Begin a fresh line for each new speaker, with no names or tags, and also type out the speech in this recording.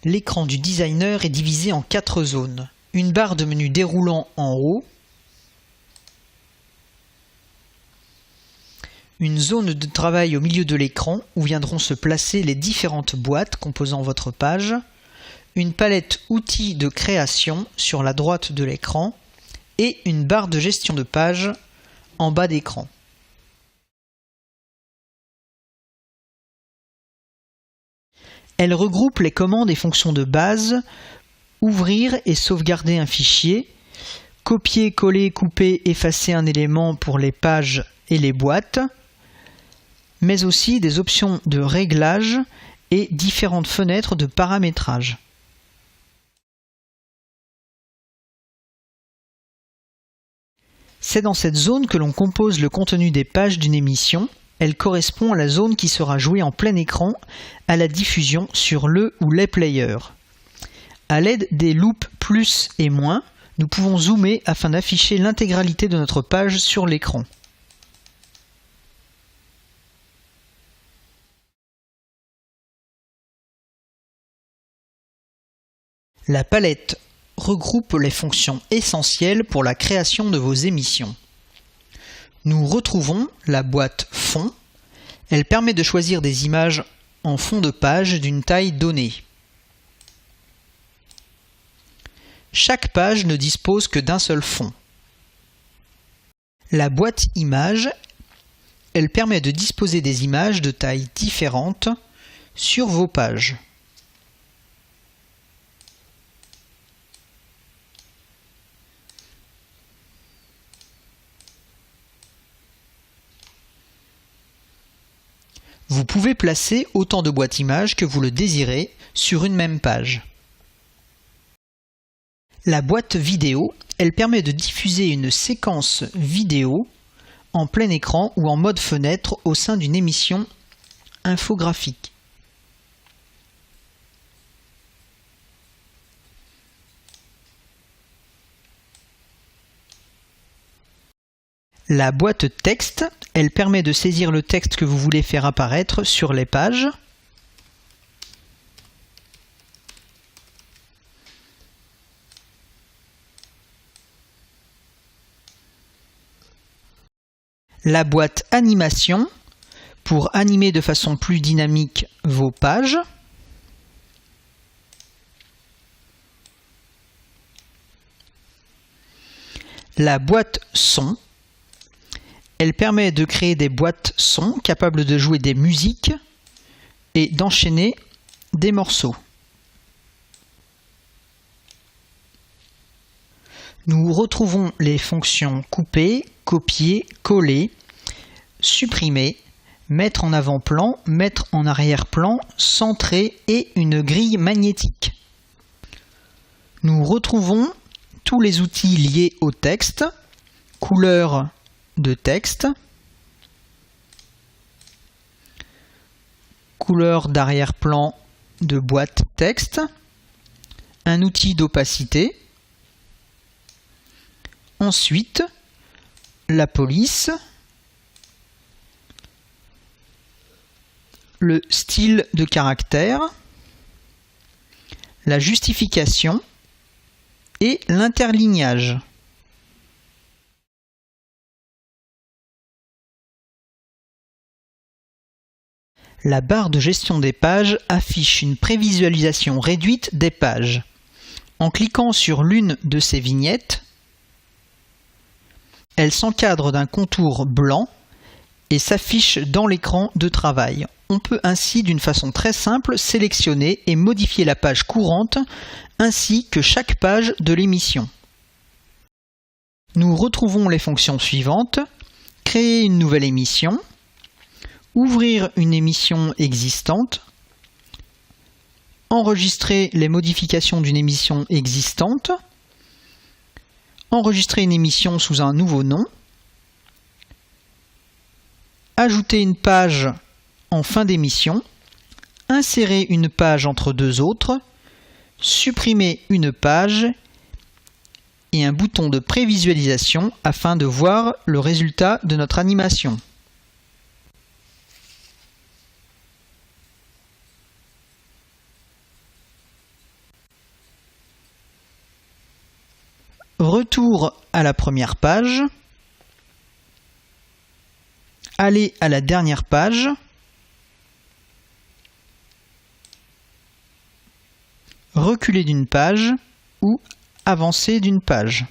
L'écran du designer est divisé en 4 zones. Une barre de menu déroulant en haut, une zone de travail au milieu de l'écran où viendront se placer les différentes boîtes composant votre page, une palette outils de création sur la droite de l'écran et une barre de gestion de page en bas d'écran. Elle regroupe les commandes et fonctions de base, ouvrir et sauvegarder un fichier, copier, coller, couper, effacer un élément pour les pages et les boîtes, mais aussi des options de réglage et différentes fenêtres de paramétrage. C'est dans cette zone que l'on compose le contenu des pages d'une émission. Elle correspond à la zone qui sera jouée en plein écran à la diffusion sur le ou les players. À l'aide des loupes plus et moins, nous pouvons zoomer afin d'afficher l'intégralité de notre page sur l'écran. La palette regroupe les fonctions essentielles pour la création de vos émissions. Nous retrouvons la boîte Fond. Elle permet de choisir des images en fond de page d'une taille donnée. Chaque page ne dispose que d'un seul fond. La boîte Images, elle permet de disposer des images de tailles différentes sur vos pages. Vous pouvez placer autant de boîtes images que vous le désirez sur une même page. La boîte vidéo, elle permet de diffuser une séquence vidéo en plein écran ou en mode fenêtre au sein d'une émission infographique. La boîte texte, elle permet de saisir le texte que vous voulez faire apparaître sur les pages. La boîte animation, pour animer de façon plus dynamique vos pages. La boîte son, elle permet de créer des boîtes son capables de jouer des musiques et d'enchaîner des morceaux. Nous retrouvons les fonctions couper, copier, coller, supprimer, mettre en avant-plan, mettre en arrière-plan, centrer et une grille magnétique. Nous retrouvons tous les outils liés au texte, couleur de texte, couleur d'arrière-plan de boîte texte, un outil d'opacité, ensuite la police, le style de caractère, la justification et l'interlignage. La barre de gestion des pages affiche une prévisualisation réduite des pages. En cliquant sur l'une de ces vignettes, elle s'encadre d'un contour blanc et s'affiche dans l'écran de travail. On peut ainsi, d'une façon très simple, sélectionner et modifier la page courante ainsi que chaque page de l'émission. Nous retrouvons les fonctions suivantes: créer une nouvelle émission, ouvrir une émission existante, enregistrer les modifications d'une émission existante, enregistrer une émission sous un nouveau nom, ajouter une page en fin d'émission, insérer une page entre deux autres, supprimer une page et un bouton de prévisualisation afin de voir le résultat de notre animation. retour à la première page, aller à la dernière page, reculer d'une page ou avancer d'une page.